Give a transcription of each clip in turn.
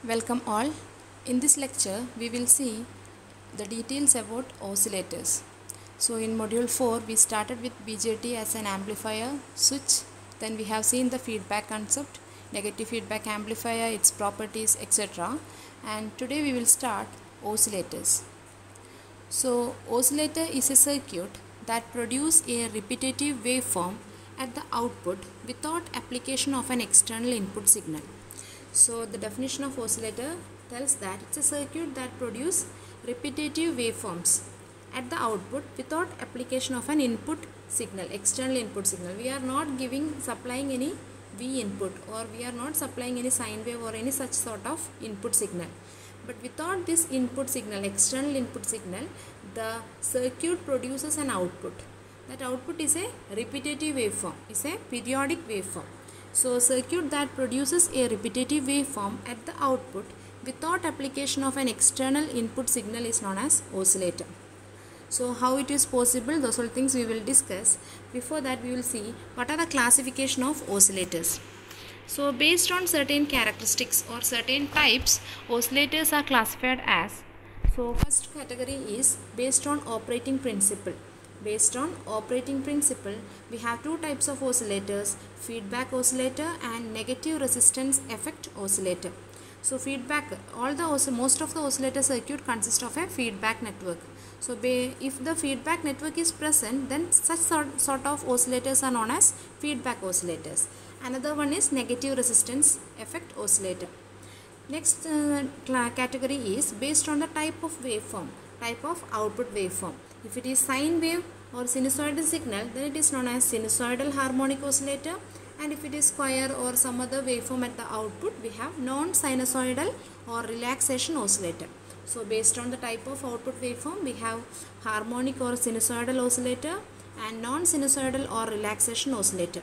Welcome all. In this lecture, we will see the details about oscillators. So in module 4, we started with BJT as an amplifier switch. Then we have seen the feedback concept, negative feedback amplifier, its properties, etc. And today we will start oscillators. So oscillator is a circuit that produces a repetitive waveform at the output without application of an external input signal. So the definition of oscillator tells that it's a circuit that produces repetitive waveforms at the output without application of an input signal, external input signal. We are not supplying any V input, or we are not supplying any sine wave or any such sort of input signal. But without this input signal, external input signal, the circuit produces an output. That output is a repetitive waveform, is a periodic waveform. So, a circuit that produces a repetitive waveform at the output without application of an external input signal is known as oscillator. So, how it is possible, those are things we will discuss. Before that, we will see what are the classification of oscillators. So, based on certain characteristics or certain types, oscillators are classified as. So, first category is based on operating principle. Based on operating principle, we have two types of oscillators, feedback oscillator and negative resistance effect oscillator. So feedback, most of the oscillator circuit consists of a feedback network. So if the feedback network is present, then such sort of oscillators are known as feedback oscillators. Another one is negative resistance effect oscillator. Next category is based on the type of waveform, type of output waveform. If it is sine wave or sinusoidal signal, then it is known as sinusoidal harmonic oscillator. And if it is square or some other waveform at the output, we have non-sinusoidal or relaxation oscillator. So based on the type of output waveform, we have harmonic or sinusoidal oscillator and non-sinusoidal or relaxation oscillator.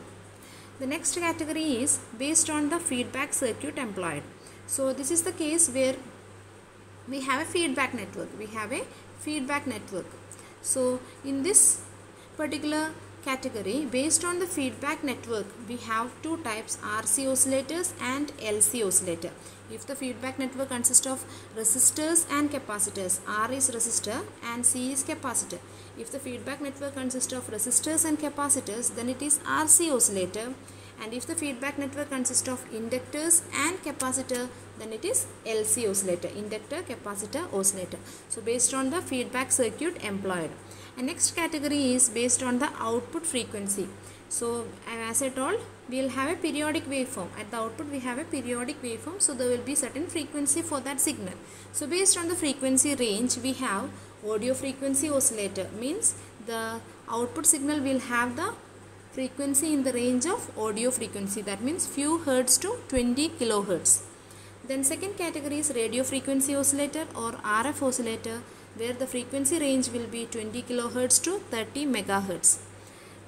The next category is based on the feedback circuit employed. So this is the case where we have a feedback network. So in this particular category, based on the feedback network, we have two types, RC oscillators and LC oscillator. If the feedback network consists of resistors and capacitors, R is resistor and C is capacitor. If the feedback network consists of resistors and capacitors, then it is RC oscillator. And if the feedback network consists of inductors and capacitor, then it is LC oscillator, inductor capacitor oscillator. So based on the feedback circuit employed. And next category is based on the output frequency. So as I told, we will have a periodic waveform. At the output we have a periodic waveform, so there will be certain frequency for that signal. So based on the frequency range, we have audio frequency oscillator, means the output signal will have the frequency in the range of audio frequency, that means few hertz to 20 kilohertz. Then second category is radio frequency oscillator or RF oscillator, where the frequency range will be 20 kilohertz to 30 megahertz.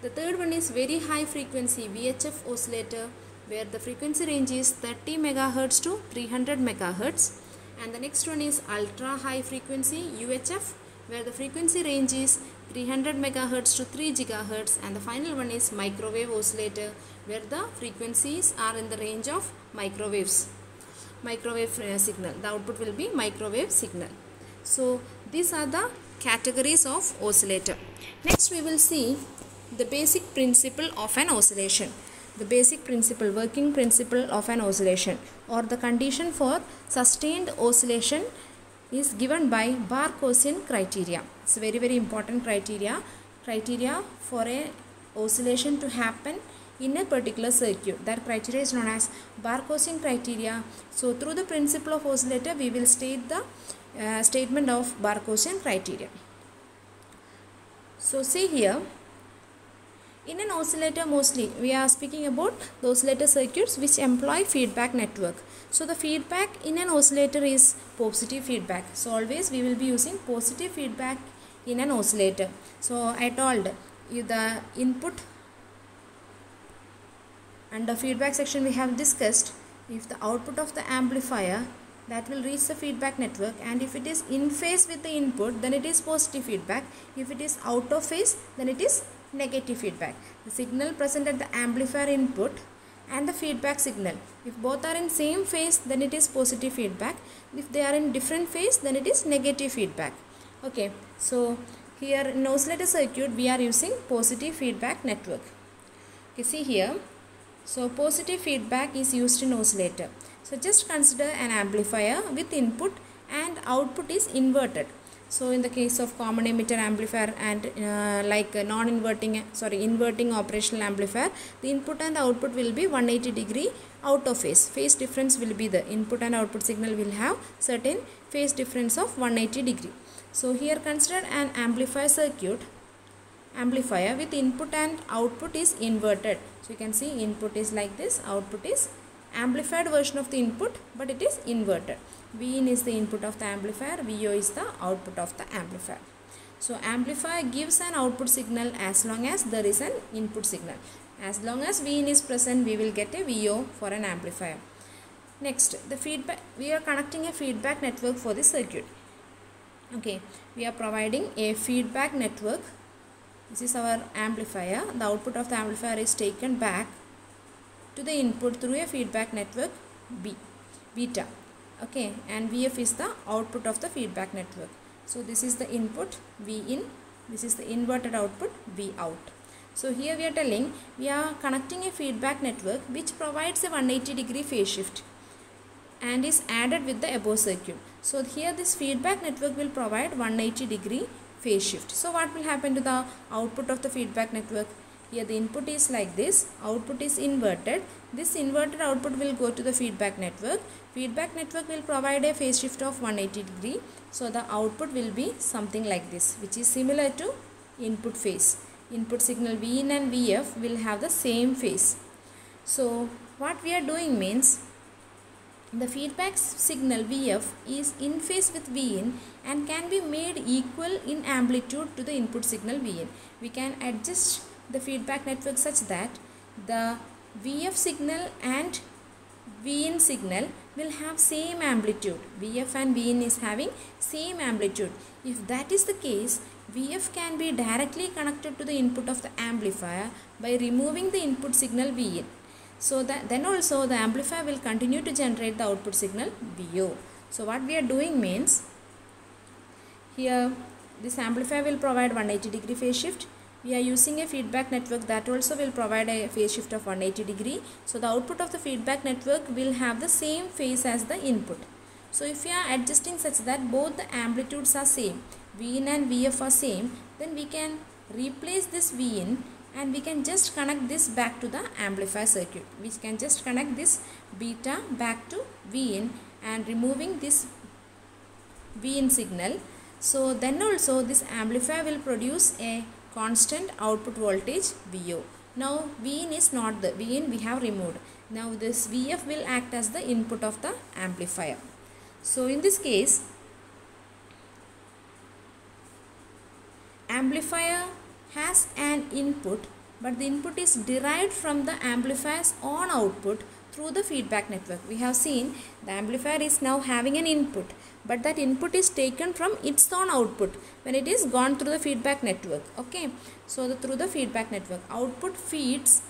The third one is very high frequency VHF oscillator, where the frequency range is 30 megahertz to 300 megahertz. And the next one is ultra high frequency UHF, where the frequency range is 300 megahertz to 3 gigahertz. And the final one is microwave oscillator, where the frequencies are in the range of microwave signal. The output will be microwave signal. So these are the categories of oscillator. Next we will see the basic principle of an oscillation. The basic principle, working principle of an oscillation, or the condition for sustained oscillation is given by Barkhausen criteria. It's a very important criteria for a oscillation to happen in a particular circuit. That criteria is known as Barkhausen criteria. So through the principle of oscillator, we will state the statement of Barkhausen criteria. So see here, in an oscillator mostly we are speaking about the oscillator circuits which employ feedback network. So the feedback in an oscillator is positive feedback. So always we will be using positive feedback in an oscillator. So I told you the input and the feedback section we have discussed. If the output of the amplifier, that will reach the feedback network, and if it is in phase with the input, then it is positive feedback. If it is out of phase, then it is negative feedback. The signal present at the amplifier input and the feedback signal. If both are in same phase, then it is positive feedback. If they are in different phase, then it is negative feedback. Okay, so here in oscillator circuit we are using positive feedback network. Okay, see here. So positive feedback is used in oscillator. So just consider an amplifier with input and output is inverted. So in the case of common emitter amplifier and inverting operational amplifier, the input and output will be 180 degree out of phase. Phase difference will be the input and output signal will have certain phase difference of 180 degree. So here consider an amplifier circuit. Amplifier with input and output is inverted. So you can see input is like this, output is amplified version of the input, but it is inverted. Vin is the input of the amplifier, VO is the output of the amplifier. So amplifier gives an output signal as long as there is an input signal. As long as Vin is present, we will get a VO for an amplifier. Next, the feedback. We are connecting a feedback network for the circuit. Okay, we are providing a feedback network. This is our amplifier. The output of the amplifier is taken back to the input through a feedback network beta. Okay, and VF is the output of the feedback network. So this is the input V in, this is the inverted output V out. So here we are telling we are connecting a feedback network which provides a 180 degree phase shift and is added with the above circuit. So here this feedback network will provide 180 degree phase shift. So what will happen to the output of the feedback network? Here the input is like this, output is inverted. This inverted output will go to the feedback network. Feedback network will provide a phase shift of 180 degree. So the output will be something like this, which is similar to input phase. Input signal Vin and VF will have the same phase. So what we are doing means, the feedback signal VF is in phase with Vin and can be made equal in amplitude to the input signal Vin. We can adjust the feedback network such that the VF signal and Vin signal will have same amplitude. VF and Vin is having same amplitude. If that is the case, VF can be directly connected to the input of the amplifier by removing the input signal Vin. So that then also the amplifier will continue to generate the output signal VO. So what we are doing means, here this amplifier will provide 180 degree phase shift. We are using a feedback network that also will provide a phase shift of 180 degree. So the output of the feedback network will have the same phase as the input. So if we are adjusting such that both the amplitudes are same, Vin and VF are same, then we can replace this Vin and we can just connect this back to the amplifier circuit. We can just connect this beta back to Vin and removing this Vin signal. So then also this amplifier will produce a constant output voltage VO. Now Vin is not the Vin, we have removed. Now this VF will act as the input of the amplifier. So in this case, amplifier has an input, but the input is derived from the amplifier's own output through the feedback network. We have seen the amplifier is now having an input, but that input is taken from its own output when it is gone through the feedback network. Okay, so through the feedback network, output feeds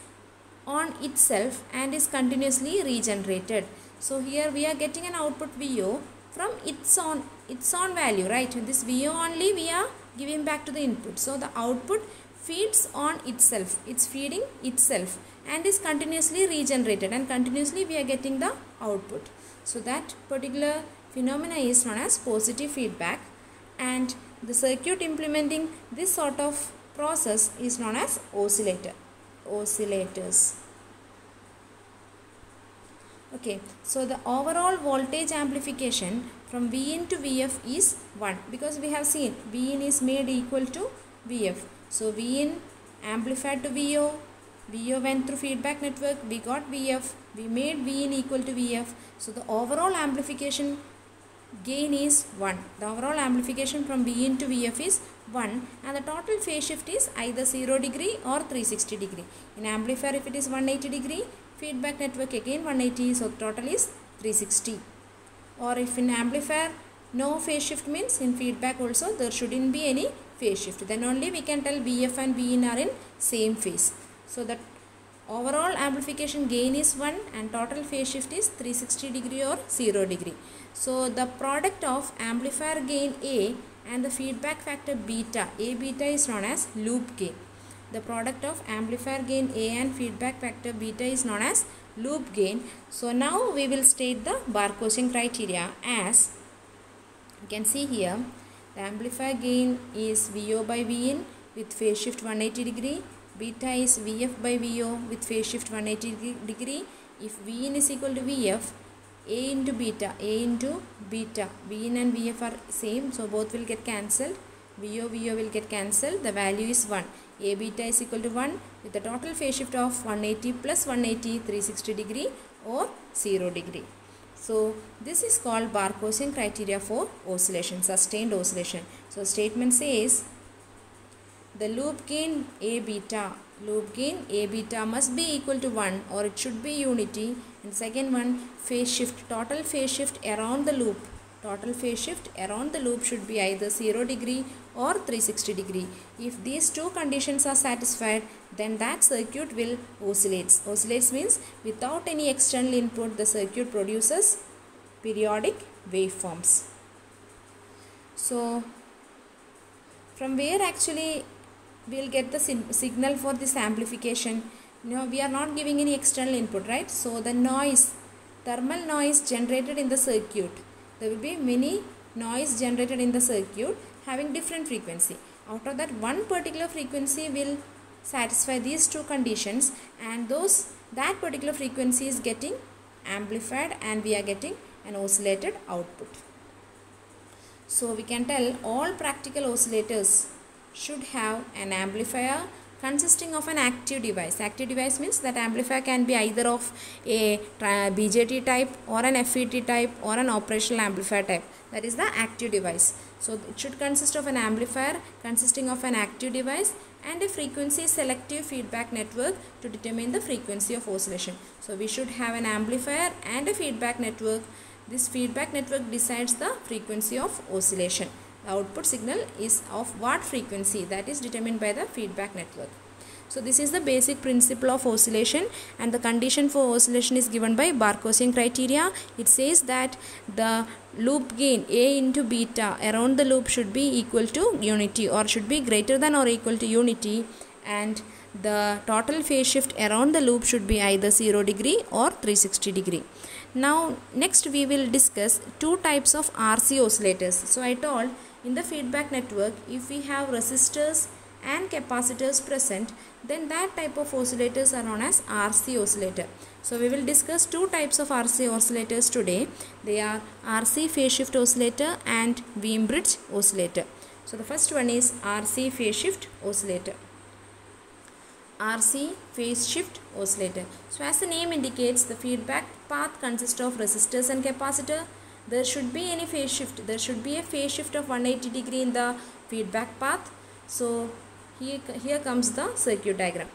on itself and is continuously regenerated. So here we are getting an output VO from its own value, right? This VO only we are giving back to the input. So the output feeds on itself, it's feeding itself and is continuously regenerated, and continuously we are getting the output. So that particular phenomena is known as positive feedback, and the circuit implementing this sort of process is known as oscillators. Okay, so the overall voltage amplification from Vin to VF is 1, because we have seen Vin is made equal to VF. So Vin amplified to VO, VO went through feedback network, we got VF, we made Vin equal to VF. So the overall amplification gain is 1. The overall amplification from Vin to VF is 1, and the total phase shift is either 0 degree or 360 degree. In amplifier, if it is 180 degree, feedback network again 180, so total is 360. Or if in amplifier no phase shift, means in feedback also there shouldn't be any phase shift, then only we can tell VF and Vin are in same phase. So that Overall amplification gain is 1 and total phase shift is 360 degree or 0 degree. So the product of amplifier gain A and the feedback factor beta, A beta is known as loop gain. The product of amplifier gain A and feedback factor beta is known as loop gain. So now we will state the Barkhausen criteria as you can see here. The amplifier gain is VO by Vin with phase shift 180 degree. Beta is VF by VO with phase shift 180 degree. If Vin is equal to VF, A into beta, Vin and VF are same, so both will get cancelled. VO will get cancelled. The value is 1. A beta is equal to 1 with the total phase shift of 180 plus 180, 360 degree or 0 degree. So this is called Barkhausen criteria for oscillation, sustained oscillation. So statement says the loop gain A beta must be equal to 1 or it should be unity. And second one, phase shift, total phase shift around the loop. Total phase shift around the loop should be either 0 degree or 360 degree. If these two conditions are satisfied, then that circuit will oscillate. Oscillates means without any external input, the circuit produces periodic waveforms. So from where actually we will get the signal for this amplification? We are not giving any external input, right? So the noise, thermal noise generated in the circuit, there will be many noise generated in the circuit having different frequency. Out of that, one particular frequency will satisfy these two conditions, and that particular frequency is getting amplified and we are getting an oscillated output. So we can tell all practical oscillators should have an amplifier consisting of an active device. Active device means that amplifier can be either of a BJT type or an FET type or an operational amplifier type. That is the active device. So it should consist of an amplifier consisting of an active device and a frequency selective feedback network to determine the frequency of oscillation. So we should have an amplifier and a feedback network. This feedback network decides the frequency of oscillation. The output signal is of what frequency, that is determined by the feedback network. So this is the basic principle of oscillation, and the condition for oscillation is given by Barkhausen criteria. It says that the loop gain A into beta around the loop should be equal to unity or should be greater than or equal to unity, and the total phase shift around the loop should be either 0 degree or 360 degree. Now next we will discuss two types of RC oscillators. So I told in the feedback network, if we have resistors and capacitors present, then that type of oscillators are known as RC oscillator. So we will discuss two types of RC oscillators today. They are RC phase shift oscillator and Wein bridge oscillator. So the first one is RC phase shift oscillator. RC phase shift oscillator. So as the name indicates, the feedback path consists of resistors and capacitor. There should be any phase shift. There should be a phase shift of 180 degree in the feedback path. So here comes the circuit diagram.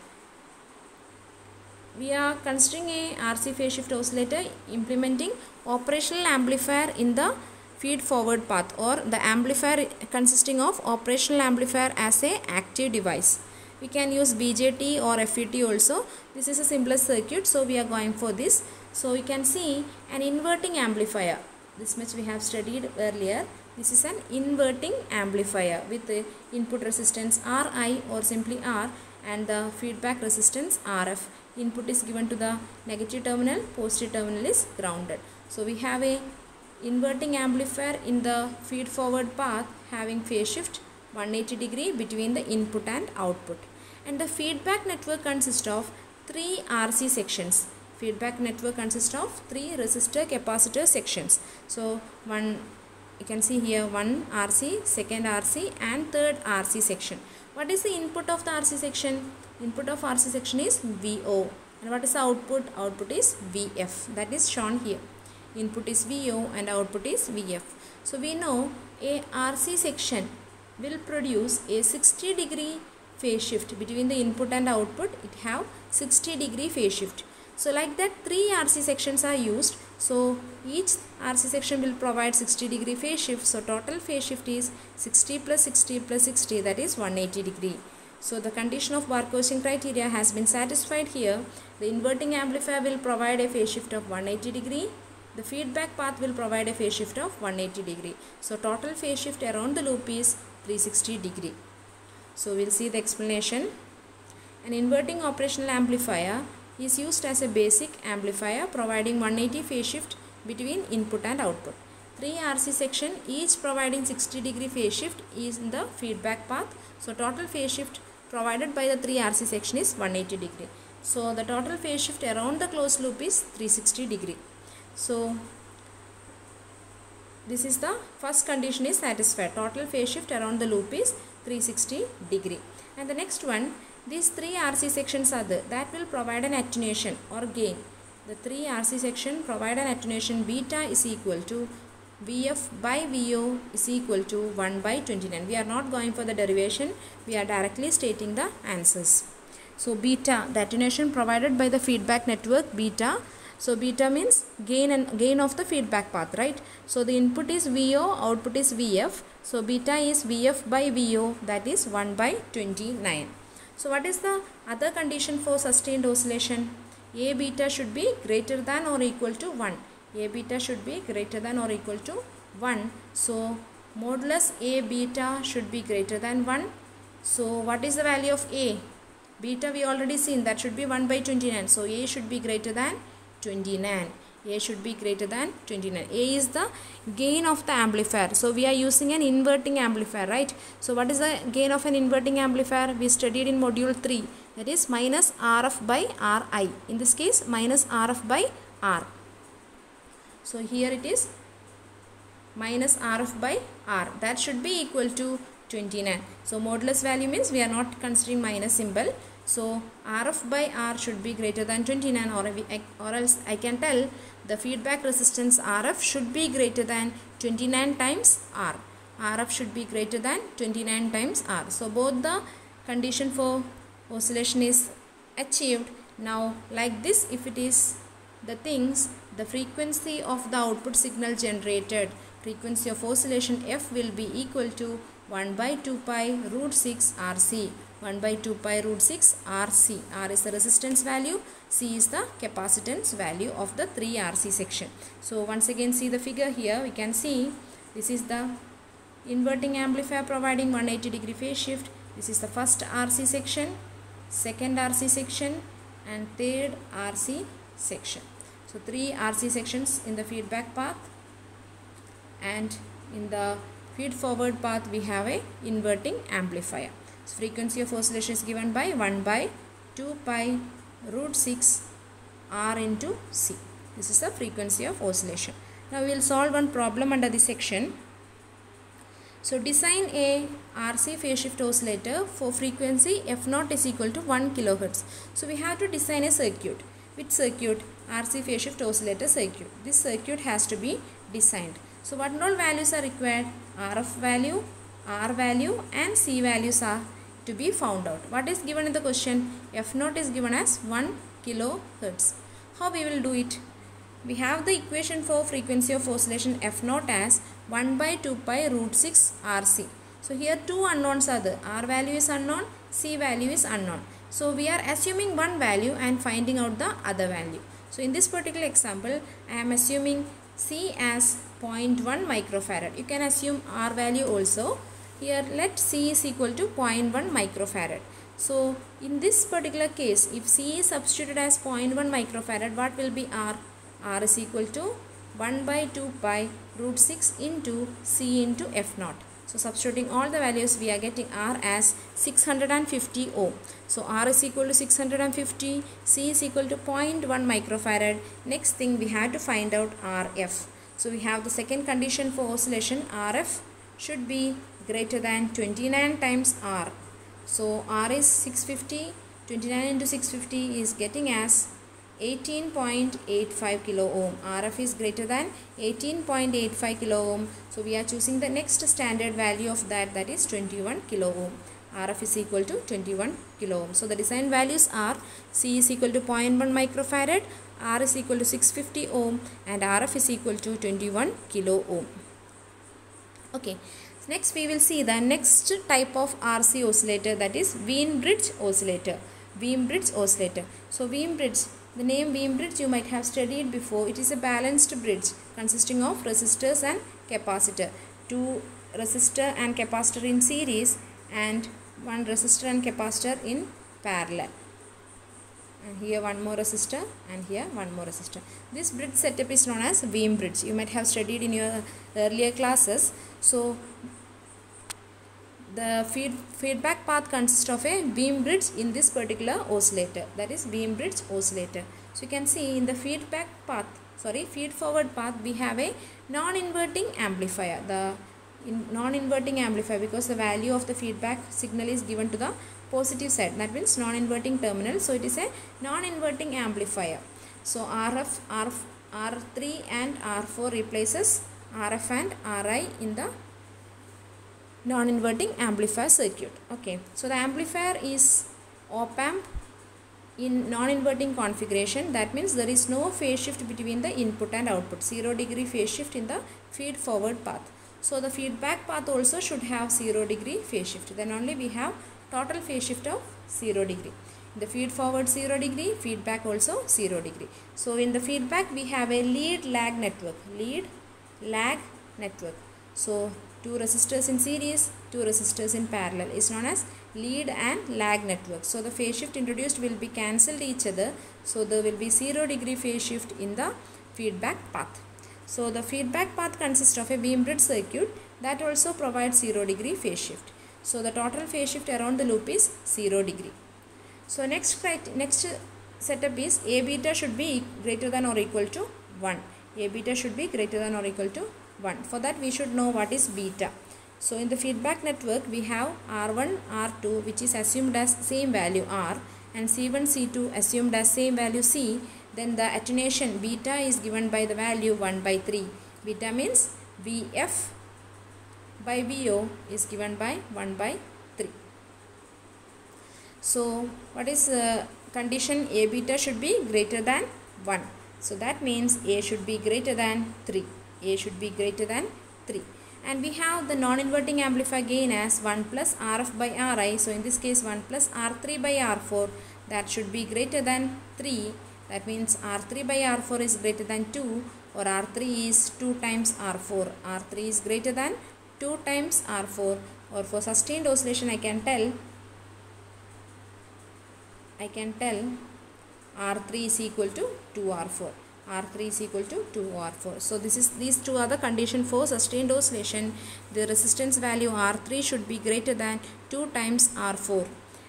We are considering a RC phase shift oscillator implementing operational amplifier in the feed forward path, or the amplifier consisting of operational amplifier as a active device. We can use BJT or FET also. This is a simplest circuit, so we are going for this. So you can see an inverting amplifier. This much we have studied earlier. This is an inverting amplifier with the input resistance Ri or simply R and the feedback resistance Rf. Input is given to the negative terminal, positive terminal is grounded. So we have a inverting amplifier in the feed forward path having phase shift 180 degree between the input and output. And the feedback network consists of 3 RC sections. Feedback network consists of 3 resistor capacitor sections. So you can see here one RC, second RC and third RC section. What is the input of the RC section? Input of RC section is VO. And what is the output? Output is VF. That is shown here. Input is VO and output is VF. So we know a RC section will produce a 60 degree phase shift between the input and output. It have 60 degree phase shift. So like that 3 RC sections are used. So each RC section will provide 60 degree phase shift. So total phase shift is 60 plus 60 plus 60, that is 180 degree. So the condition of Barkhausen criteria has been satisfied here. The inverting amplifier will provide a phase shift of 180 degree. The feedback path will provide a phase shift of 180 degree. So total phase shift around the loop is 360 degree. So we'll see the explanation. An inverting operational amplifier is used as a basic amplifier providing 180 phase shift between input and output. 3 RC section each providing 60 degree phase shift is in the feedback path. So total phase shift provided by the 3 RC section is 180 degree. So the total phase shift around the closed loop is 360 degree. So this is the first condition is satisfied. Total phase shift around the loop is 360 degree. And the next one, these 3 RC sections are there that will provide an attenuation or gain. The 3 RC section provide an attenuation beta is equal to Vf by Vo is equal to 1 by 29. We are not going for the derivation. We are directly stating the answers. So beta, the attenuation provided by the feedback network beta. So beta means gain of the feedback path, right? So the input is Vo, output is Vf. So beta is Vf by Vo, that is 1 by 29. So what is the other condition for sustained oscillation? A beta should be greater than or equal to 1. A beta should be greater than or equal to 1. So modulus A beta should be greater than 1. So what is the value of A? Beta we already seen, that should be 1 by 29. So A should be greater than 29. A should be greater than 29. A is the gain of the amplifier. So we are using an inverting amplifier, right? So what is the gain of an inverting amplifier? We studied in module 3. That is minus Rf by Ri. In this case minus Rf by R. So here it is minus Rf by R. That should be equal to 29. So modulus value means we are not considering minus symbol. So Rf by R should be greater than 29, or else I can tell the feedback resistance Rf should be greater than 29 times R. Rf should be greater than 29 times R. So both the condition for oscillation is achieved. Now like this, if it is the things, the frequency of the output signal generated, frequency of oscillation f will be equal to 1 by 2 pi root 6 RC. 1 by 2 pi root 6 RC. R is the resistance value, C is the capacitance value of the 3 RC section. So once again see the figure here, we can see this is the inverting amplifier providing 180 degree phase shift. This is the first RC section, second RC section and third RC section. So 3 RC sections in the feedback path, and in the feed forward path we have a inverting amplifier. So frequency of oscillation is given by 1 by 2 pi root 6 R into C. This is the frequency of oscillation. Now we will solve one problem under this section. So design a RC phase shift oscillator for frequency f0 is equal to 1 kHz. So we have to design a circuit. Which circuit? RC phase shift oscillator circuit. This circuit has to be designed. So what all values are required? RF value, R value and C values are to be found out. What is given in the question? F0 is given as 1 kHz. How we will do it? We have the equation for frequency of oscillation f0 as 1 by 2 pi root 6 RC. So here two unknowns are there. R value is unknown, C value is unknown. So we are assuming one value and finding out the other value. So in this particular example, I am assuming C as 0.1 microfarad. You can assume R value also. Here let C is equal to 0.1 microfarad. So in this particular case, if C is substituted as 0.1 microfarad, what will be R? R is equal to 1 by 2 pi root 6 into C into F0. So substituting all the values, we are getting R as 650 ohm. So R is equal to 650, C is equal to 0.1 microfarad. Next thing we have to find out RF. So we have the second condition for oscillation. RF should be greater than 29 times R. So R is 650, 29 into 650 is getting as 18.85 kilo ohm. RF is greater than 18.85 kilo ohm. So we are choosing the next standard value of that is 21 kilo ohm. RF is equal to 21 kilo ohm. So the design values are C is equal to 0.1 microfarad, R is equal to 650 ohm and RF is equal to 21 kilo ohm. Okay. Next we will see the next type of RC oscillator, that is Wien bridge oscillator. Wien bridge oscillator. So Wien bridge, the name Wien bridge you might have studied before. It is a balanced bridge consisting of resistors and capacitor. Two resistor and capacitor in series and one resistor and capacitor in parallel. And here one more resistor and here one more resistor. This bridge setup is known as Wien bridge. You might have studied in your earlier classes. So the feedback path consists of a Wien bridge in this particular oscillator, that is Wien bridge oscillator. So you can see in the feed forward path we have a non-inverting amplifier. The non-inverting amplifier, because the value of the feedback signal is given to the positive side, that means non-inverting terminal. So it is a non-inverting amplifier. So R3 and R4 replaces RF and RI in the non-inverting amplifier circuit. Okay, so the amplifier is op-amp in non-inverting configuration. That means there is no phase shift between the input and output, 0 degree phase shift in the feed forward path. So the feedback path also should have 0 degree phase shift. Then only we have total phase shift of 0 degree. In the feed forward 0 degree, feedback also 0 degree. So in the feedback we have a lead lag network. So two resistors in series, two resistors in parallel is known as lead and lag network. So the phase shift introduced will be cancelled each other. So there will be 0 degree phase shift in the feedback path. So the feedback path consists of a Wien bridge circuit that also provides 0 degree phase shift. So the total phase shift around the loop is 0 degree. So next setup is A beta should be greater than or equal to 1. A beta should be greater than or equal to 1. For that we should know what is beta. So in the feedback network we have R1, R2 which is assumed as same value R, and C1, C2 assumed as same value C. Then the attenuation beta is given by the value 1 by 3. Beta means VF by VO is given by 1 by 3. So what is condition? A beta should be greater than 1. So that means A should be greater than 3. A should be greater than 3. And we have the non-inverting amplifier gain as 1 plus RF by RI. So in this case 1 plus R3 by R4, that should be greater than 3. That means R3 by R4 is greater than 2, or R3 is 2 times R4. R3 is greater than 2 times R4, or for sustained oscillation I can tell R3 is equal to 2R4. R3 is equal to 2R4. So these two are the condition for sustained oscillation. The resistance value R3 should be greater than 2 times R4.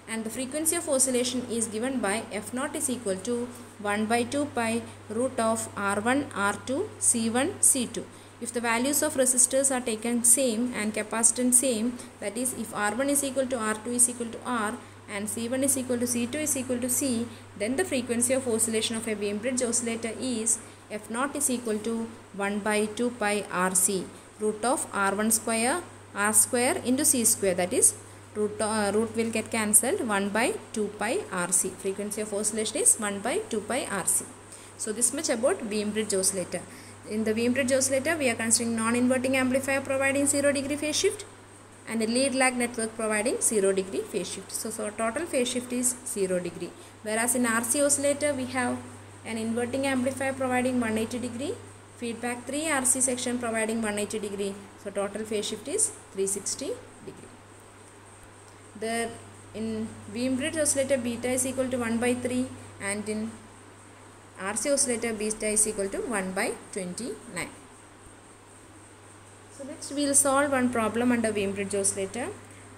And the frequency of oscillation is given by F0 is equal to 1 by 2 pi root of R1, R2, C1, C2. If the values of resistors are taken same and capacitance same, that is if R1 is equal to R2 is equal to R and C1 is equal to C2 is equal to C, then the frequency of oscillation of a Wien bridge oscillator is F0 is equal to 1 by 2 pi RC root of R1 square R square into C square, that is root will get cancelled, 1 by 2 pi RC. Frequency of oscillation is 1 by 2 pi RC. So this much about Wien bridge oscillator. In the Wien bridge oscillator we are considering non-inverting amplifier providing 0 degree phase shift and a lead lag network providing 0 degree phase shift. So total phase shift is 0 degree. Whereas in RC oscillator we have an inverting amplifier providing 180 degree, feedback 3 RC section providing 180 degree. So total phase shift is 360 degree. There in Wien bridge oscillator beta is equal to 1 by 3, and in RC oscillator beta is equal to 1 by 29. So next we will solve one problem under Wien bridge oscillator.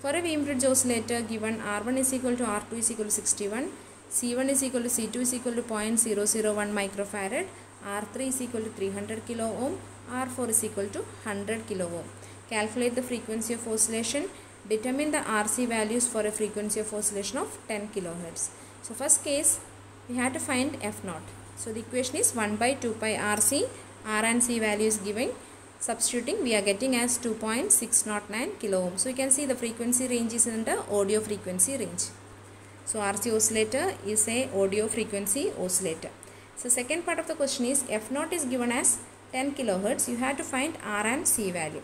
For a Wien bridge oscillator given R1 is equal to R2 is equal to 61, C1 is equal to C2 is equal to 0.001 microfarad, R3 is equal to 300 kilo ohm, R4 is equal to 100 kilo ohm. Calculate the frequency of oscillation. Determine the RC values for a frequency of oscillation of 10 kilohertz. So first case we have to find F0. So the equation is 1 by 2 pi RC, R and C values giving. Substituting we are getting as 2.609 kilo ohm. So you can see the frequency range is in the audio frequency range. So RC oscillator is a audio frequency oscillator. So second part of the question is F0 is given as 10 kilohertz. You have to find R and C value.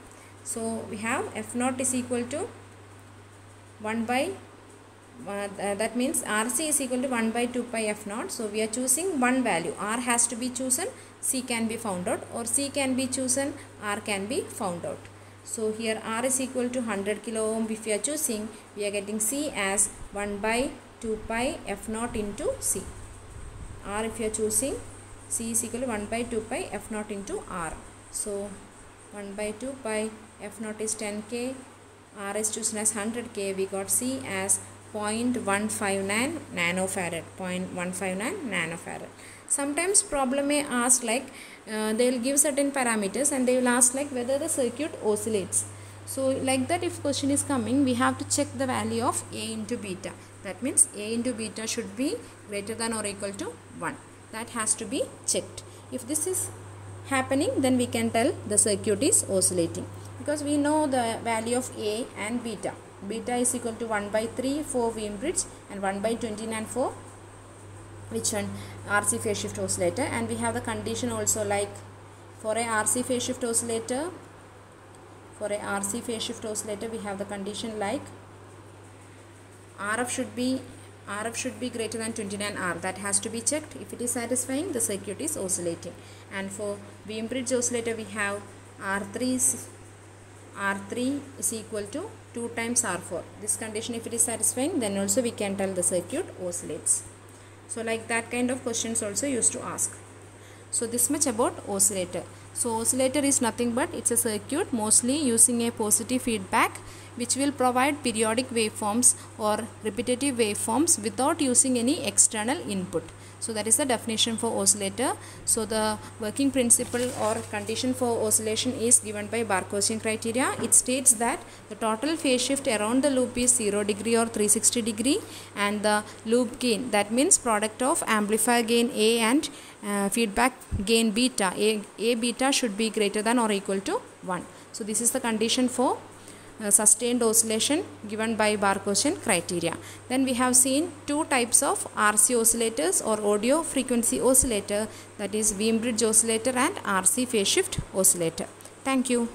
So we have f naught is equal to 1 by that means RC is equal to 1 by 2 pi f naught. So we are choosing one value. R has to be chosen, C can be found out, or C can be chosen, R can be found out. So here R is equal to 100 kilo ohm. If we are choosing, we are getting C as 1 by 2 pi f naught into C. R, if you are choosing, C is equal to 1 by 2 pi f naught into R. So 1 by 2 pi f naught is 10k, R is chosen as 100k. We got C as 0.159 nanofarad. 0.159 nanofarad. Sometimes problem may ask like they will give certain parameters and they will ask like whether the circuit oscillates. So like that, if question is coming, we have to check the value of A into beta. That means A into beta should be greater than or equal to 1. That has to be checked. If this is happening, then we can tell the circuit is oscillating, because we know the value of A and beta. Beta is equal to 1 by 3 for Wehm bridge and 1 by 29 for which one? RC phase shift oscillator. And we have the condition also like for a RC phase shift oscillator, we have the condition like RF should be greater than 29R. That has to be checked. If it is satisfying, the circuit is oscillating. And for Wehm bridge oscillator, we have R3 is equal to 2 times R4. This condition, if it is satisfying, then also we can tell the circuit oscillates. So like that kind of questions also used to ask. So this much about oscillator. So oscillator is nothing but it's a circuit mostly using a positive feedback, which will provide periodic waveforms or repetitive waveforms without using any external input. So that is the definition for oscillator. So the working principle or condition for oscillation is given by Barkhausen criteria. It states that the total phase shift around the loop is 0 degree or 360 degree, and the loop gain, that means product of amplifier gain A and feedback gain beta, A beta should be greater than or equal to 1. So this is the condition for sustained oscillation given by Barkhausen criteria. Then we have seen two types of RC oscillators or audio frequency oscillator, that is Wehm bridge oscillator and RC phase shift oscillator. Thank you.